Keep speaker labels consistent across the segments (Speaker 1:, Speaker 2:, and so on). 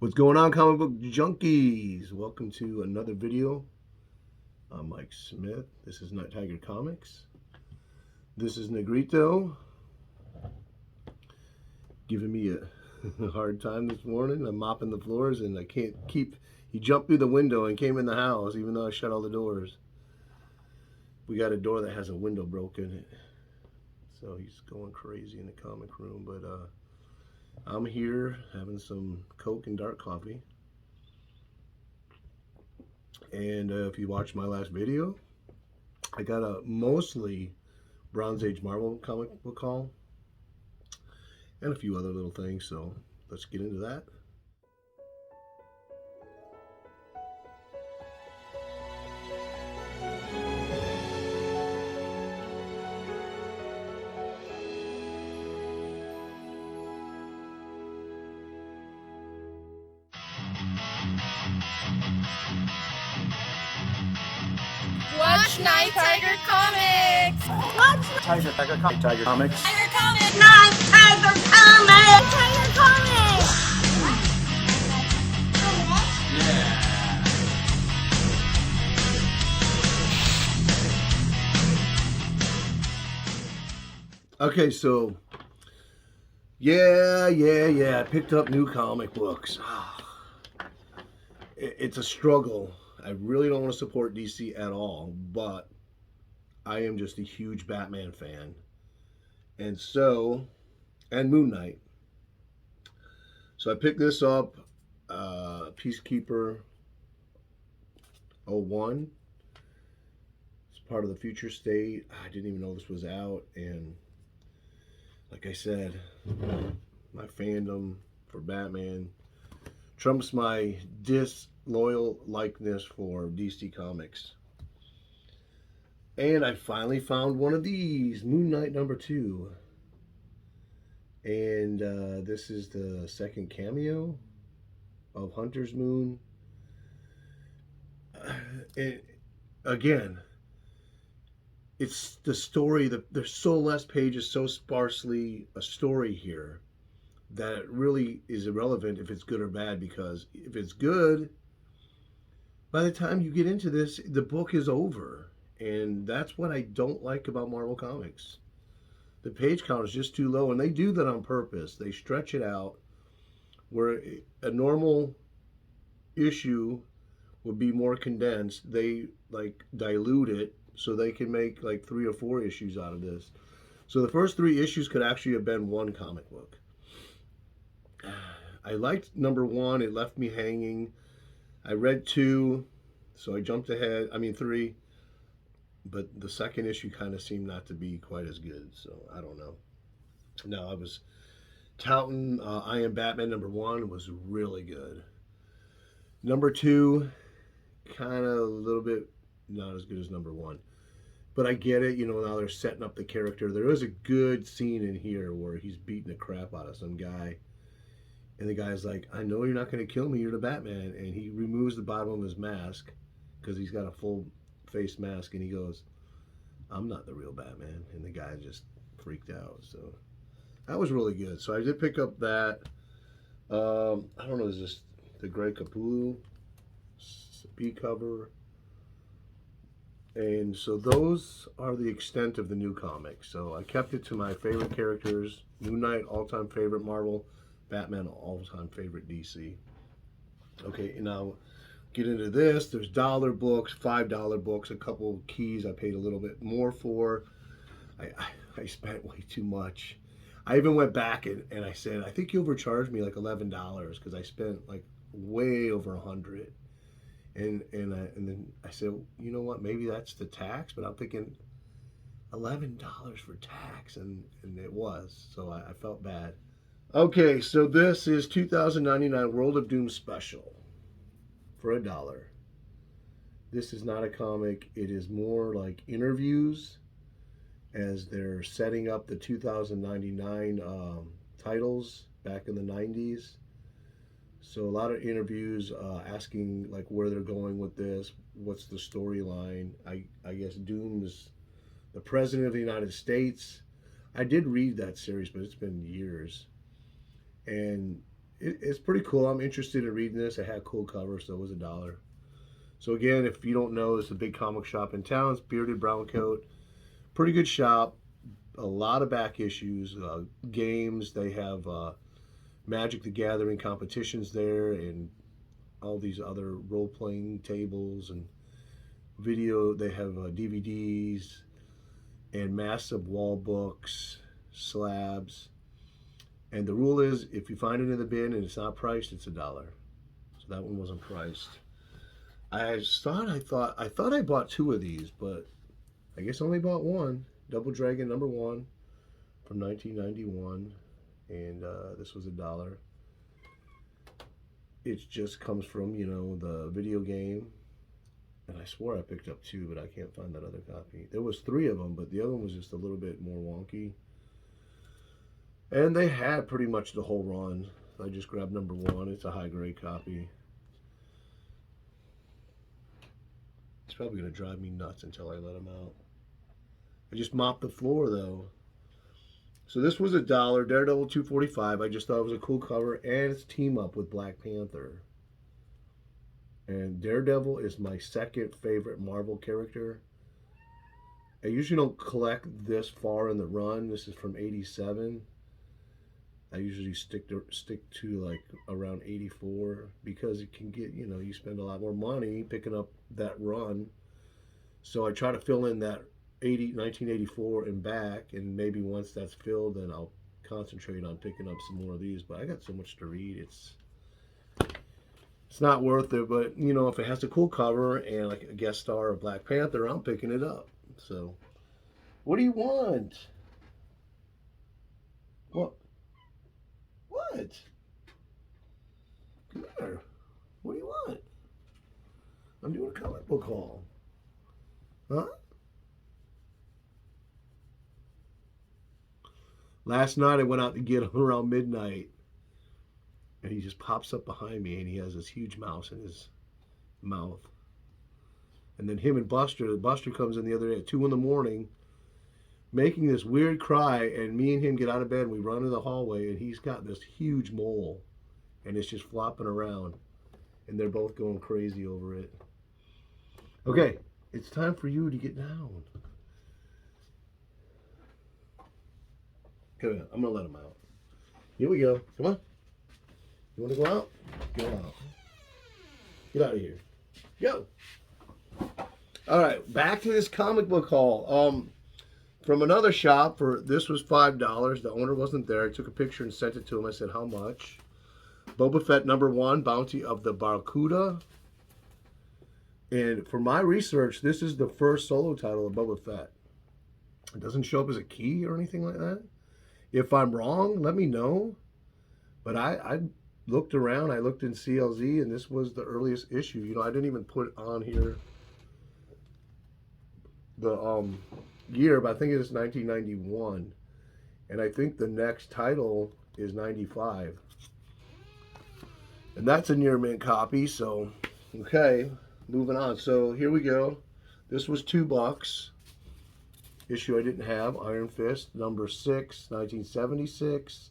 Speaker 1: What's going on, comic book junkies? Welcome to another video. I'm Mike Smith. This is Nighttiger Comics. This is Negrito giving me a hard time this morning. I'm mopping the floors and I can't keep. He jumped through the window and came in the house even though I shut all the doors. We got a door that has a window broken in it. So he's going crazy in the comic room. But I'm here having some Coke and dark coffee. And if you watched my last video, I got a mostly Bronze Age Marvel comic book haul and a few other little things. So let's get into that.
Speaker 2: Watch Nighttiger Comics!
Speaker 3: Watch Nighttiger Comics.
Speaker 2: Tiger Comics!
Speaker 3: Nighttiger Comics! Nighttiger Comics!
Speaker 1: Okay, so yeah, I picked up new comic books. It's a struggle. I really don't want to support DC at all, but I am just a huge Batman fan. And Moon Knight. So I picked this up, Peacekeeper 01. It's part of the Future State. I didn't even know this was out, and like I said, my fandom for Batman trumps my disloyal likeness for DC Comics. And I finally found one of these, Moon Knight #2. And this is the second cameo of Hunter's Moon. And again, it's the story that there's so less pages, so sparsely a story here that it really is irrelevant if it's good or bad, because if it's good, by the time you get into this, the book is over. And that's what I don't like about Marvel Comics. The page count is just too low, and they do that on purpose. They stretch it out where a normal issue would be more condensed. They like dilute it so they can make like 3 or 4 issues out of this. So the first 3 issues could actually have been one comic book. I liked #1. It left me hanging. I read 2, so I jumped ahead. 3. But the second issue kind of seemed not to be quite as good, so I don't know. No, I was touting I Am Batman #1 was really good. #2, kind of a little bit not as good as #1. But I get it, now they're setting up the character. There is a good scene in here where he's beating the crap out of some guy. And the guy's like, I know you're not going to kill me, you're the Batman. And he removes the bottom of his mask because he's got a full face mask. And he goes, I'm not the real Batman. And the guy just freaked out. So that was really good. So I did pick up that. I don't know, is this the Greg Capullo B cover? And so those are the extent of the new comics. So I kept it to my favorite characters. Moon Knight, all-time favorite Marvel. Batman, all-time favorite DC. Okay, and now get into this. There's dollar books, $5 books, a couple keys I paid a little bit more for. I spent way too much. I even went back and I said, I think you overcharged me like $11 because I spent like way over $100. And then I said, you know what? Maybe that's the tax, but I'm thinking $11 for tax, and it was. So I felt bad. Okay, so this is 2099 World of Doom special for $1. This is not a comic. It is more like interviews as they're setting up the 2099 titles back in the 90s. So a lot of interviews asking like where they're going with this, what's the storyline. I guess Doom is the President of the United States. I did read that series, but it's been years. And it's pretty cool. I'm interested in reading this. It had a cool cover, so it was $1. So again, if you don't know, it's a big comic shop in town. It's Bearded Brown Coat. Pretty good shop. A lot of back issues, games. They have Magic the Gathering competitions there, and all these other role-playing tables and video. They have DVDs and massive wall books, slabs. And the rule is, if you find it in the bin and it's not priced, it's $1. So that one wasn't priced. I thought I bought 2 of these, but I guess I only bought one. Double Dragon #1 from 1991, and this was $1. It just comes from, you know, the video game, and I swore I picked up 2, but I can't find that other copy. There was 3 of them, but the other one was just a little bit more wonky. And they had pretty much the whole run. I just grabbed #1. It's a high grade copy. It's probably going to drive me nuts until I let him out. I just mopped the floor though. So this was $1. Daredevil $2.45. I just thought it was a cool cover, and it's team up with Black Panther. And Daredevil is my second favorite Marvel character. I usually don't collect this far in the run. This is from '87. I usually stick to like around '84 because it can get, you know, you spend a lot more money picking up that run. So I try to fill in that 1984 and back, and maybe once that's filled, then I'll concentrate on picking up some more of these. But I got so much to read, it's not worth it. But you know, if it has a cool cover and like a guest star of Black Panther, I'm picking it up. So what do you want? What? Come here. What do you want? I'm doing a comic book haul. Huh? Last night I went out to get him around midnight, and he just pops up behind me, and he has this huge mouse in his mouth. And then him and Buster comes in the other day at 2 in the morning, making this weird cry, and me and him get out of bed, and we run to the hallway, and he's got this huge mole, and it's just flopping around, and they're both going crazy over it. Okay, it's time for you to get down. Come on, I'm gonna let him out. Here we go. Come on. You want to go out? Go out. Get out of here. Go. All right, back to this comic book haul. From another shop, this was $5. The owner wasn't there. I took a picture and sent it to him. I said, how much? Boba Fett #1, Bounty of the Barracuda. And for my research, this is the first solo title of Boba Fett. It doesn't show up as a key or anything like that. If I'm wrong, let me know. But I looked around. I looked in CLZ, and this was the earliest issue. You know, I didn't even put on here the year, but I think it is 1991. And I think the next title is 95. And that's a near mint copy, so okay, moving on. So here we go. This was $2. Issue I didn't have, Iron Fist, #6, 1976.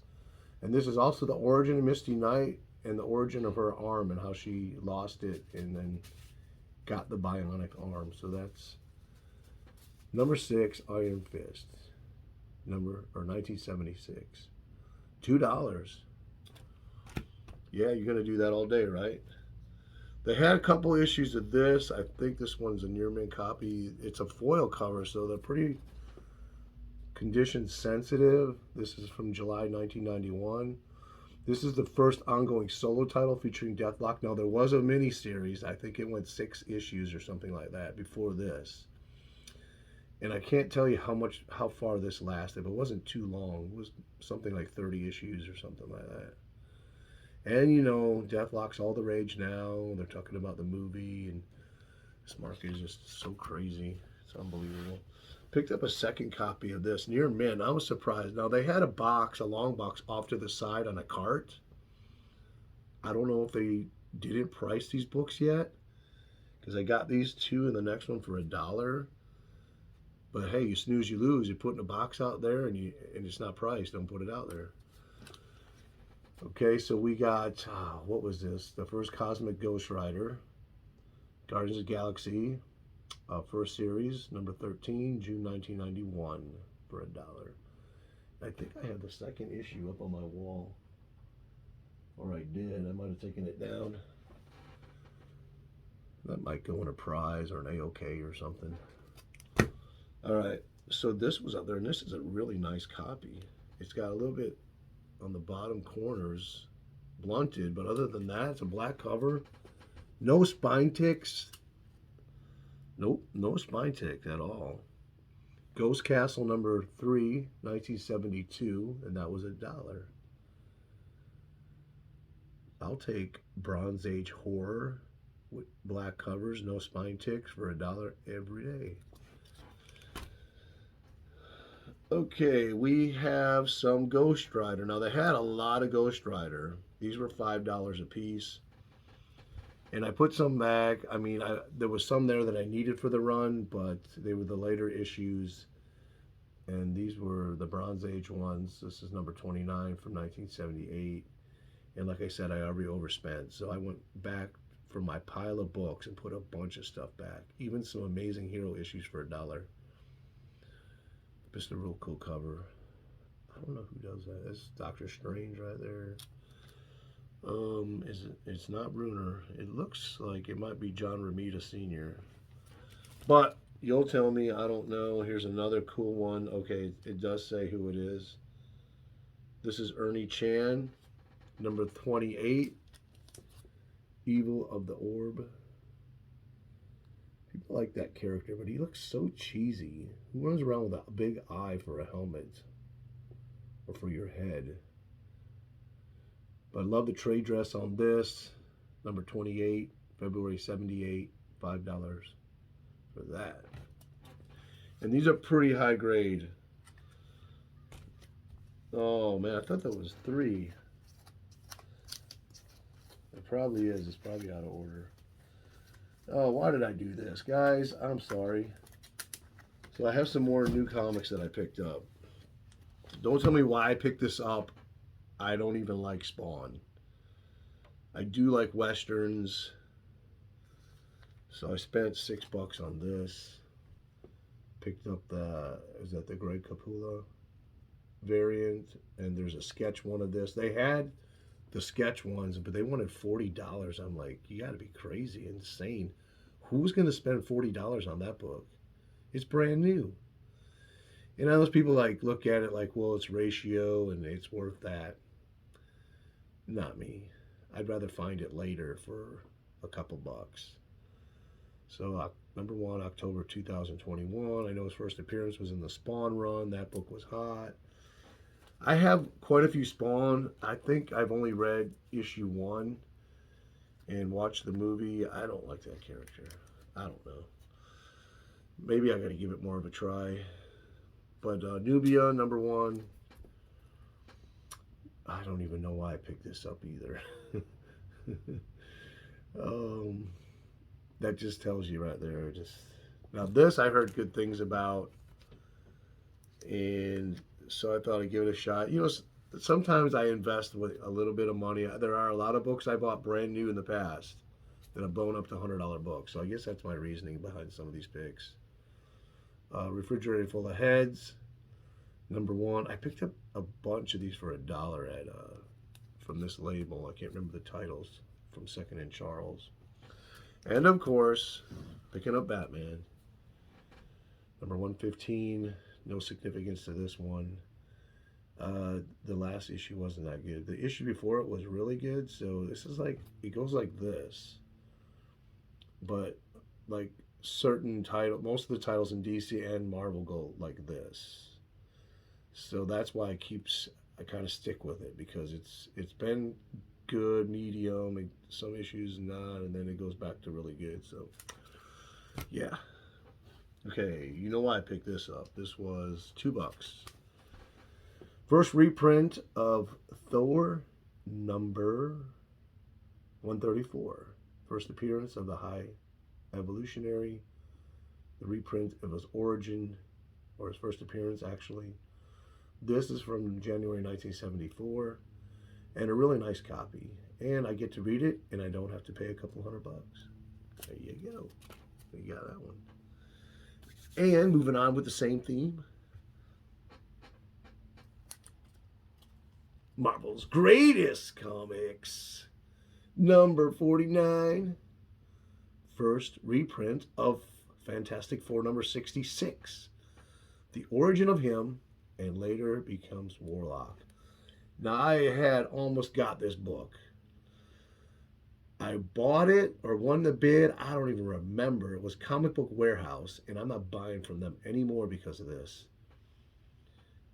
Speaker 1: And this is also the origin of Misty Knight and the origin of her arm and how she lost it and then got the bionic arm. So that's #6, Iron Fist, 1976. $2. Yeah, you're gonna do that all day, right? They had a couple issues of this. I think this one's a near mint copy. It's a foil cover, so they're pretty condition sensitive. This is from July 1991. This is the first ongoing solo title featuring Deathlock. Now, there was a mini series. I think it went 6 issues or something like that before this. And I can't tell you how far this lasted, but it wasn't too long. It was something like 30 issues or something like that. And you know, Deathlock's all the rage now. They're talking about the movie, and this market is just so crazy. It's unbelievable. Picked up a second copy of this, near mint. I was surprised. Now, they had a long box off to the side on a cart. I don't know if they didn't price these books yet, because I got these 2 and the next one for $1. But hey, you snooze, you lose. You're putting a box out there, and it's not priced. Don't put it out there. Okay, so we got, what was this? The first Cosmic Ghost Rider, Guardians of the Galaxy, first series, number 13, June 1991, for $1. I think I have the second issue up on my wall. Or I did. I might have taken it down. That might go in a prize or an A-OK or something. All right, so this was up there, and this is a really nice copy. It's got a little bit on the bottom corners blunted, but other than that, it's a black cover. No spine ticks. Nope, no spine tick at all. Ghost Castle number 3, 1972, and that was $1. I'll take Bronze Age horror with black covers, no spine ticks for $1 every day. Okay, we have some Ghost Rider. Now, they had a lot of Ghost Rider. These were $5 a piece. And I put some back. I mean, there was some there that I needed for the run, but they were the later issues. And these were the Bronze Age ones. This is number 29 from 1978. And like I said, I already overspent. So I went back for my pile of books and put a bunch of stuff back. Even some Amazing Hero issues for $1. Just a real cool cover. I don't know who does that. That's Doctor Strange right there. It's not Bruner. It looks like it might be John Romita Sr. But you'll tell me, I don't know. Here's another cool one. Okay, it does say who it is. This is Ernie Chan, number 28, Evil of the Orb. People like that character, but he looks so cheesy. Who runs around with a big eye for a helmet? Or for your head? But I love the trade dress on this. Number 28, February 78, $5 for that. And these are pretty high grade. Oh man, I thought that was 3. It probably is. It's probably out of order. Oh, why did I do this? Guys, I'm sorry. So I have some more new comics that I picked up. Don't tell me why I picked this up. I don't even like Spawn. I do like Westerns. So I spent $6 on this. Picked up is that the Greg Capullo variant? And there's a sketch one of this. They had the sketch ones, but they wanted $40. I'm like, you got to be crazy, insane. Who's going to spend $40 on that book? It's brand new. And those people like look at it like, well, it's ratio and it's worth that. Not me. I'd rather find it later for a couple bucks. So number 1, October 2021. I know his first appearance was in the Spawn run. That book was hot. I have quite a few Spawn. I think I've only read issue 1 and watched the movie. I don't like that character. I don't know. Maybe I got to give it more of a try. But Nubia, number 1. I don't even know why I picked this up either. That just tells you right there. Now this I heard good things about, and so I thought I'd give it a shot. You know, sometimes I invest with a little bit of money. There are a lot of books I bought brand new in the past that have blown up to $100 books. So I guess that's my reasoning behind some of these picks. Refrigerator Full of Heads, number 1. I picked up a bunch of these for $1 at from this label. I can't remember the titles, from Second and Charles. And of course, picking up Batman, number 115. No significance to this one. The last issue wasn't that good. The issue before it was really good. So this is like, it goes like this, but like certain title, most of the titles in DC and Marvel go like this. So that's why I kind of stick with it, because it's been good, medium, and some issues not, and then it goes back to really good. So yeah. Okay, you know why I picked this up. This was $2. First reprint of Thor, number 134. First appearance of the High Evolutionary. The reprint of his origin, or his first appearance actually. This is from January 1974. and a really nice copy. And I get to read it, and I don't have to pay a couple $100. There you go. You got that one. And moving on with the same theme, Marvel's Greatest Comics, number 49, first reprint of Fantastic Four number 66, the origin of him, and later becomes Warlock. Now, I had almost got this book. I bought it or won the bid. I don't even remember. It was Comic Book Warehouse, and I'm not buying from them anymore because of this.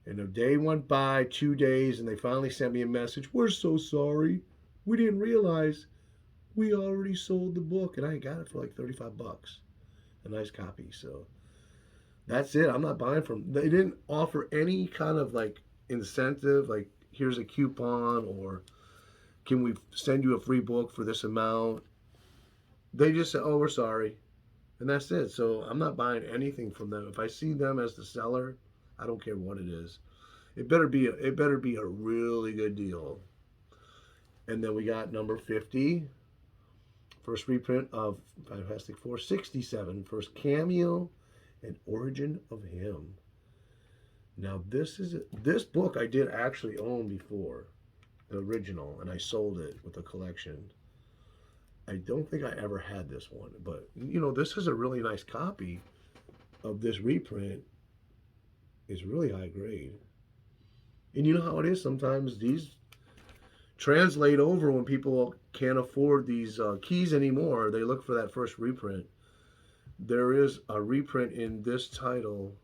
Speaker 1: And a day went by, 2 days, and they finally sent me a message. We're so sorry. We didn't realize we already sold the book, and I got it for like $35. A nice copy. So that's it. I'm not buying from. They didn't offer any kind of like incentive, like here's a coupon or can we send you a free book for this amount? They just said, oh, we're sorry. And that's it. So I'm not buying anything from them. If I see them as the seller, I don't care what it is. It better be a really good deal. And then we got number 50, first reprint of Fantastic Four 67, first cameo and origin of him. Now this book I did actually own before, the original, and I sold it with a collection. I don't think I ever had this one, but you know, this is a really nice copy of this reprint. It's really high grade. And you know how it is, sometimes these translate over when people can't afford these keys anymore. They look for that first reprint. There is a reprint in this title.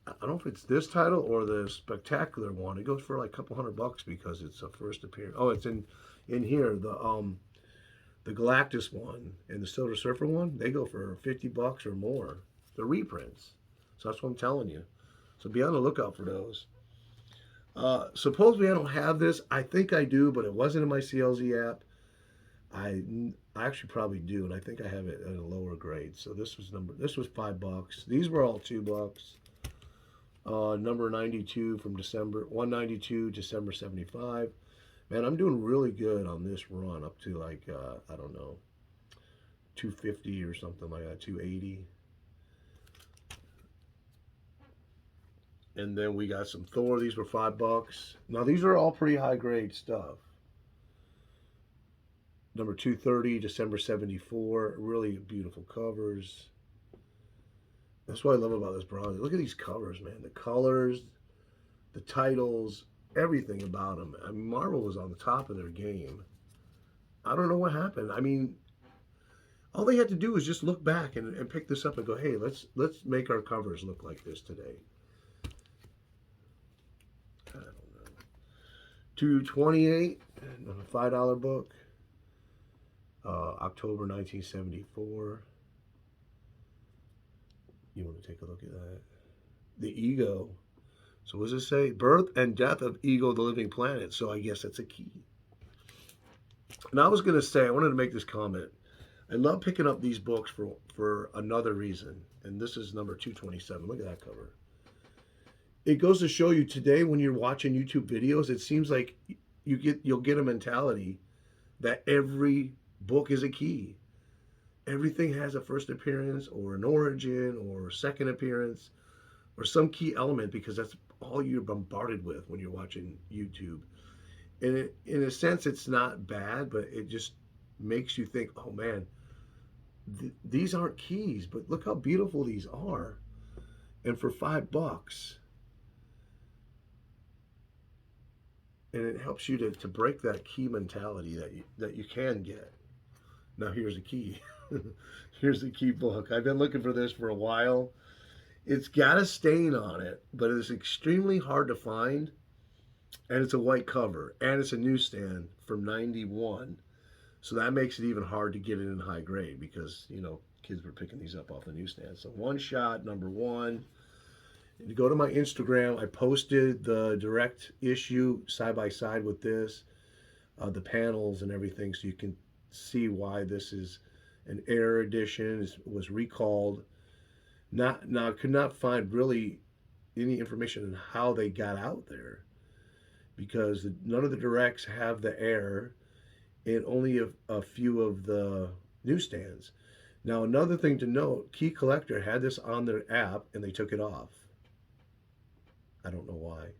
Speaker 1: I don't know if it's this title or the spectacular one. It goes for like a couple $100 because it's a first appearance. Oh, it's in here. The Galactus one and the Silver Surfer one, they go for $50 or more. The reprints. So that's what I'm telling you. So be on the lookout for those. Supposedly I don't have this. I think I do, but it wasn't in my CLZ app. I actually probably do, and I think I have it at a lower grade. So this was $5. These were all $2. Number 92 from December 192, December 75. Man, I'm doing really good on this run up to like I don't know, 250 or something like that, 280. And then we got some Thor. These were $5. Now these are all pretty high grade stuff. Number 230, December 74. Really beautiful covers. That's what I love about this project. Look at these covers, man. The colors, the titles, everything about them. I mean, Marvel was on the top of their game. I don't know what happened. I mean, all they had to do was just look back and pick this up and go, hey, let's make our covers look like this today. I don't know. 228, a $5 book. October 1974. You want to take a look at that? The Ego. So what does it say? Birth and Death of Ego, the Living Planet. So I guess that's a key. And I was going to say, I wanted to make this comment. I love picking up these books for another reason. And this is number 227. Look at that cover. It goes to show you today when you're watching YouTube videos, it seems like you'll get a mentality that every book is a key. Everything has a first appearance or an origin or a second appearance or some key element because that's all you're bombarded with when you're watching YouTube. And in a sense, it's not bad, but it just makes you think, oh man, these aren't keys, but look how beautiful these are. And for $5, and it helps you to break that key mentality that you can get. Now here's a key. Here's the key book. I've been looking for this for a while. It's got a stain on it, but it's extremely hard to find. And it's a white cover. And it's a newsstand from 91. So that makes it even hard to get it in high grade because, you know, kids were picking these up off the newsstand. So One Shot, number 1. And you go to my Instagram. I posted the direct issue side by side with this, the panels and everything, so you can see why this is an error edition. It was recalled. Now I could not find really any information on how they got out there. because none of the directs have the air, and only a few of the newsstands. Now, another thing to note, Key Collector had this on their app and they took it off. I don't know why.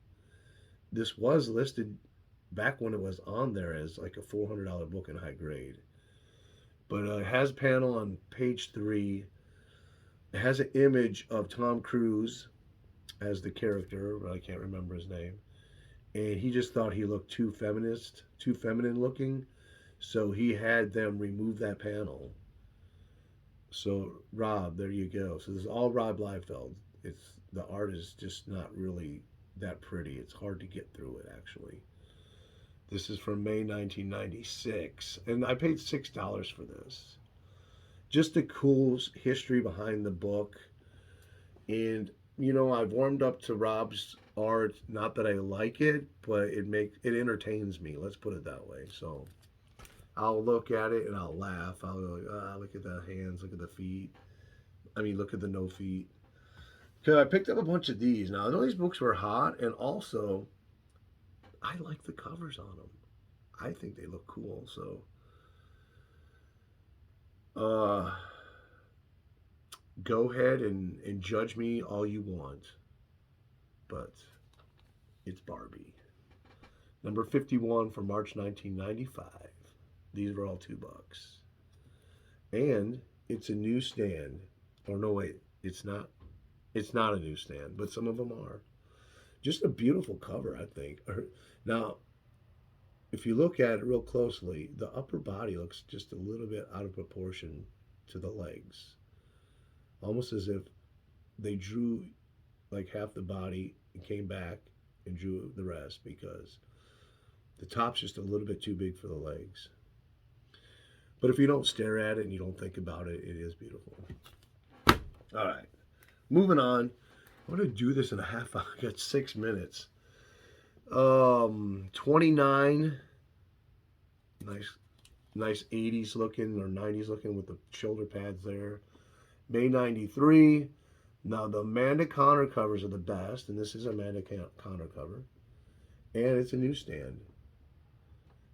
Speaker 1: This was listed back when it was on there as like a $400 book in high grade. But it has a panel on page 3. It has an image of Tom Cruise as the character, but I can't remember his name. And he just thought he looked too feminist, too feminine looking. So he had them remove that panel. So Rob, there you go. So this is all Rob Liefeld. It's the art is just not really that pretty. It's hard to get through it actually. This is from May 1996, and I paid $6 for this. Just the cool history behind the book, and you know I've warmed up to Rob's art. Not that I like it, but it entertains me. Let's put it that way. So I'll look at it and I'll laugh. I'll go like, look at the hands, look at the feet. I mean, look at the no feet. Because I picked up a bunch of these. Now I know these books were hot, and also I like the covers on them. I think they look cool. So, go ahead and judge me all you want, but it's Barbie. Number 51 from March 1995. These were all $2. And it's a newsstand. Or no, wait, it's not. It's not a newsstand, but some of them are. Just a beautiful cover, I think. Now, if you look at it real closely, the upper body looks just a little bit out of proportion to the legs. Almost as if they drew like half the body and came back and drew the rest, because the top's just a little bit too big for the legs. But if you don't stare at it and you don't think about it, it is beautiful. All right. Moving on. I'm going to do this in a half hour. I got 6 minutes. 29. Nice 80s looking or 90s looking with the shoulder pads there. May 93. Now the Amanda Connor covers are the best, and this is Amanda Connor cover. And it's a newsstand.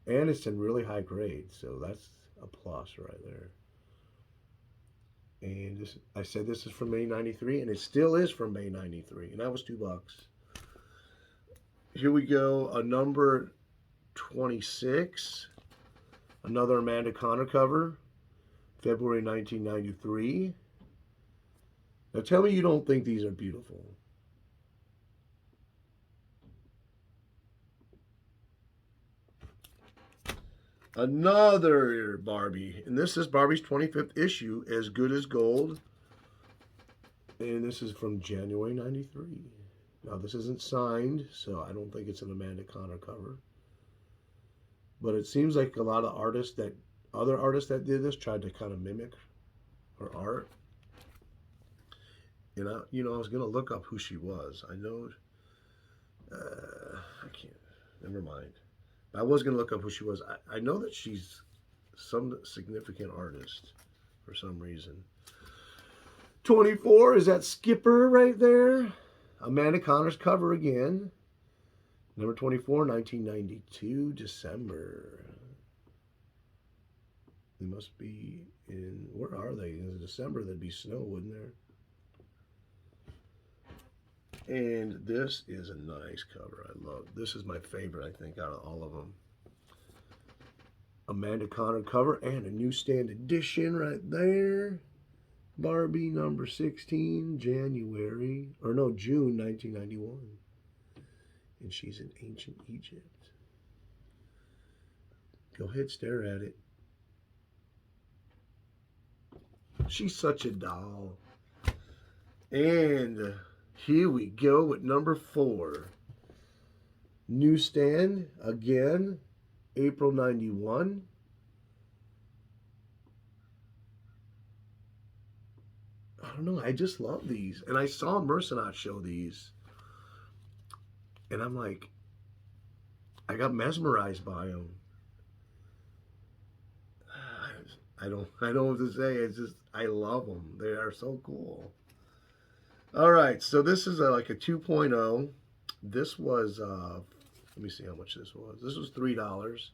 Speaker 1: And it's in really high grade, so that's a plus right there. And this, I said this is from May 93, and it still is from May 93, and that was $2. Here we go, a number 26, another Amanda Connor cover, February 1993. Now tell me you don't think these are beautiful. Another Barbie, and this is Barbie's 25th issue, As Good as Gold, and this is from January 93. Now this isn't signed, so I don't think it's an Amanda Connor cover, but it seems like a lot of other artists that did this tried to kind of mimic her art. And I was gonna look up who she was. I know, I can't. Never mind. I was going to look up who she was. I know that she's some significant artist for some reason. 24 is that Skipper right there. Amanda Connor's cover again. Number 24, 1992, December. They must be in, where are they? In December, there'd be snow, wouldn't there? And this is a nice cover. I love. This is my favorite, I think, out of all of them. Amanda Connor cover and a newsstand edition right there. Barbie number 16, June 1991. And she's in ancient Egypt. Go ahead, stare at it. She's such a doll. And here we go with number 4. Newsstand, again, April 91. I don't know, I just love these. And I saw Mercenot show these. And I'm like, I got mesmerized by them. I don't know what to say. It's just, I love them. They are so cool. All right, so this is like a 2.0. This was Let me see how much this was. This was $3.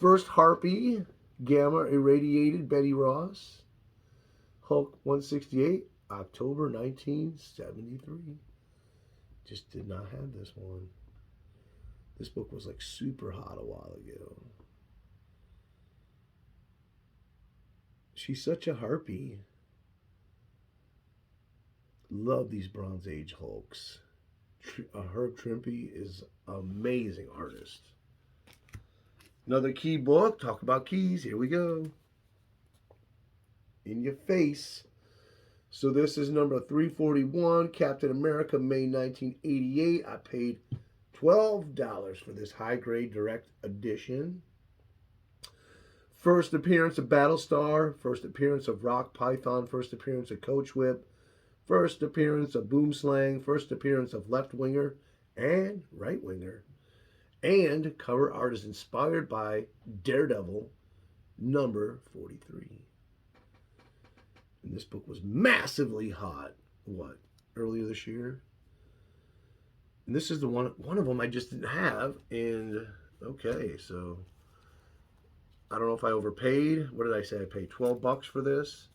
Speaker 1: First Harpy, Gamma Irradiated, Betty Ross. Hulk 168, October 1973. Just did not have this one. This book was like super hot a while ago. She's such a harpy. Love these Bronze Age Hulks. Herb Trimpe is an amazing artist. Another key book. Talk about keys. Here we go. In your face. So this is number 341, Captain America, May 1988. I paid $12 for this high-grade direct edition. First appearance of Battlestar, first appearance of Rock Python, first appearance of Coach Whip, first appearance of Boomslang, first appearance of Left Winger and Right Winger. And cover art is inspired by Daredevil, number 43. And this book was massively hot, earlier this year? And this is the one of them I just didn't have. And, okay, so I don't know if I overpaid. What did I say? I paid $12 for this.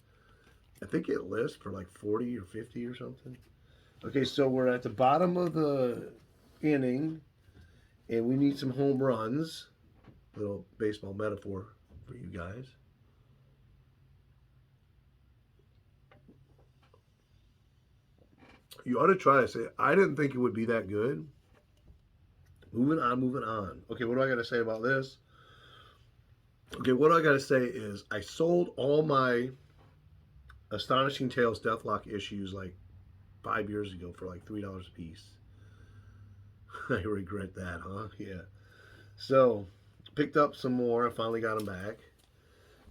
Speaker 1: I think it lists for like 40 or 50 or something. Okay, so we're at the bottom of the inning, and we need some home runs. Little baseball metaphor for you guys. You ought to try to say, I didn't think it would be that good. Moving on. Okay, what do I got to say about this? Okay, what I got to say is I sold all my Astonishing Tales Deathlock issues like 5 years ago for like $3 a piece. I regret that, huh? Yeah. So, picked up some more. I finally got them back.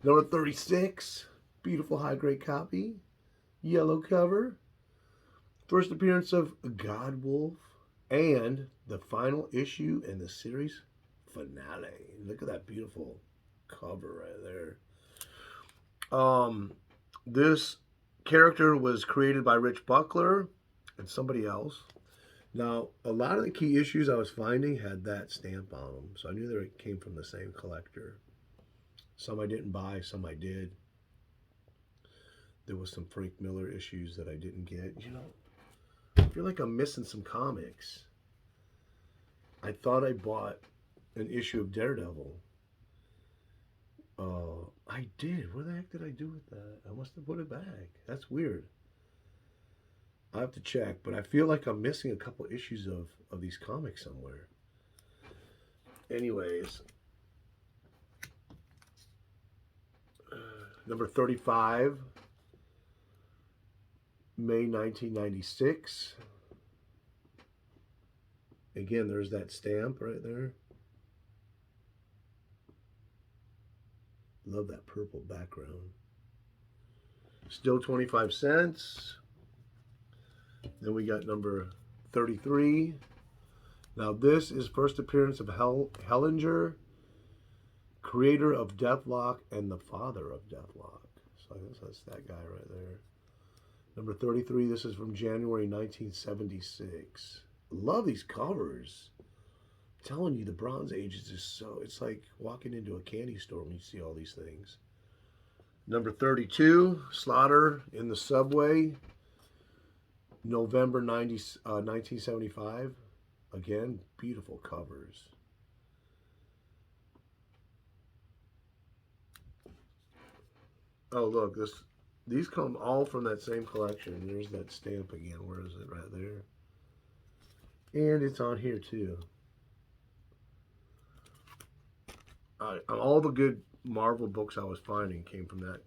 Speaker 1: Number 36, beautiful high-grade copy. Yellow cover. First appearance of Godwolf. And the final issue in the series finale. Look at that beautiful cover right there. This character was created by Rich Buckler and somebody else. Now, a lot of the key issues I was finding had that stamp on them, so I knew they came from the same collector. Some I didn't buy, some I did. There was some Frank Miller issues that I didn't get. You know, I feel like I'm missing some comics. I thought I bought an issue of Daredevil. I did. What the heck did I do with that? I must have put it back. That's weird. I have to check, but I feel like I'm missing a couple issues of these comics somewhere. Anyways, number 35, May 1996. Again, there's that stamp right there. Love that purple background. Still 25 cents. Then we got number 33. Now this is first appearance of Hellinger, creator of Deathlock and the father of Deathlock. So I guess that's that guy right there. Number 33, this is from January 1976. Love these covers. I'm telling you, the Bronze Age is just so, it's like walking into a candy store when you see all these things. Number 32, Slaughter in the Subway, November 1975. Again, beautiful covers. Oh, look, these come all from that same collection. There's that stamp again. Where is it? Right there. And it's on here too. All the good Marvel books I was finding came from that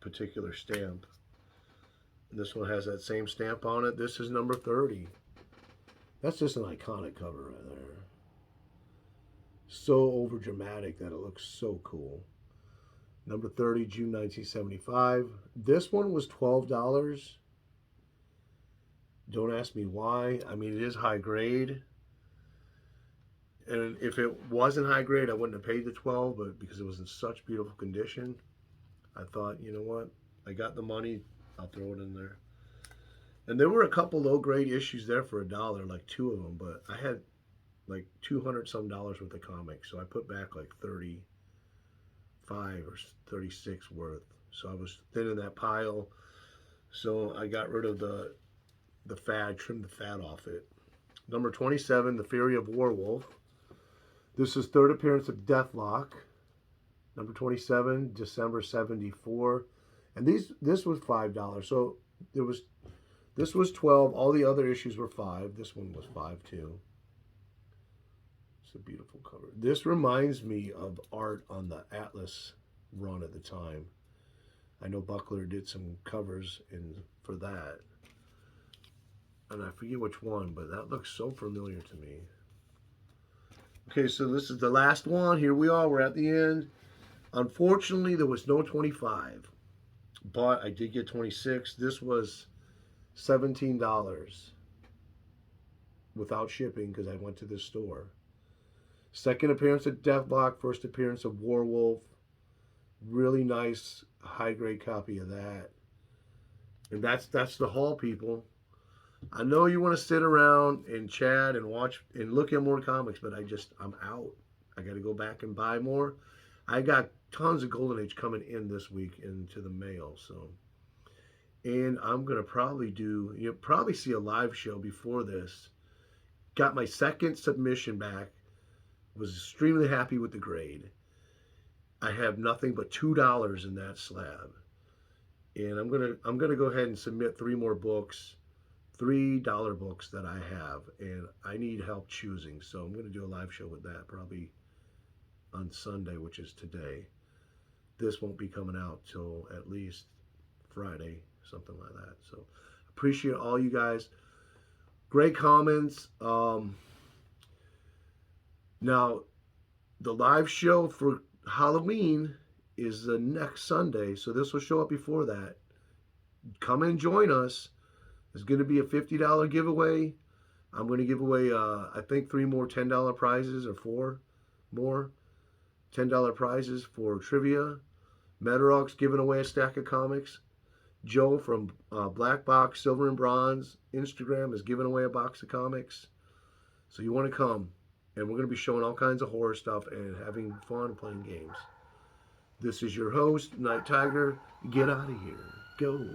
Speaker 1: particular stamp. And this one has that same stamp on it. This is number 30. That's just an iconic cover right there. So over dramatic that it looks so cool. Number 30, June 1975. This one was $12. Don't ask me why. I mean, it is high grade. And if it wasn't high grade, I wouldn't have paid the $12, but because it was in such beautiful condition, I thought, you know what? I got the money, I'll throw it in there. And there were a couple low grade issues there for $1, like 2 of them, but I had like $200 some worth of comics. So I put back like 35 or 36 worth. So I was thinning that pile. So I got rid of the fat, trimmed the fat off it. Number 27, The Fury of Warwolf. This is third appearance of Deathlock. Number 27, December 74. And this was $5. So this was 12. All the other issues were 5. This one was 5 too. It's a beautiful cover. This reminds me of art on the Atlas run at the time. I know Buckler did some covers for that. And I forget which one, but that looks so familiar to me. Okay, so this is the last one. Here we are. We're at the end. Unfortunately, there was no 25, but I did get 26. This was $17 without shipping because I went to this store. Second appearance of Deathlock, first appearance of Warwolf. Really nice high-grade copy of that. And that's the haul, people. I know you want to sit around and chat and watch and look at more comics, but I'm out. I got to go back and buy more. I got tons of Golden Age coming in this week into the mail, so. And I'm going to probably you'll probably see a live show before this. Got my second submission back. Was extremely happy with the grade. I have nothing but $2 in that slab. And I'm gonna go ahead and submit 3 more books, $3 books that I have, and I need help choosing. So I'm gonna do a live show with that probably on Sunday, which is today. This won't be coming out till at least Friday, something like that. So appreciate all you guys. Great comments. Now, the live show for Halloween is the next Sunday, so this will show up before that. Come and join us. There's going to be a $50 giveaway. I'm going to give away, I think, 3 more $10 prizes or 4 more $10 prizes for trivia. Metarock's giving away a stack of comics. Joe from Black Box, Silver and Bronze, Instagram is giving away a box of comics. So you want to come. And we're going to be showing all kinds of horror stuff and having fun playing games. This is your host, Nighttiger. Get out of here. Go.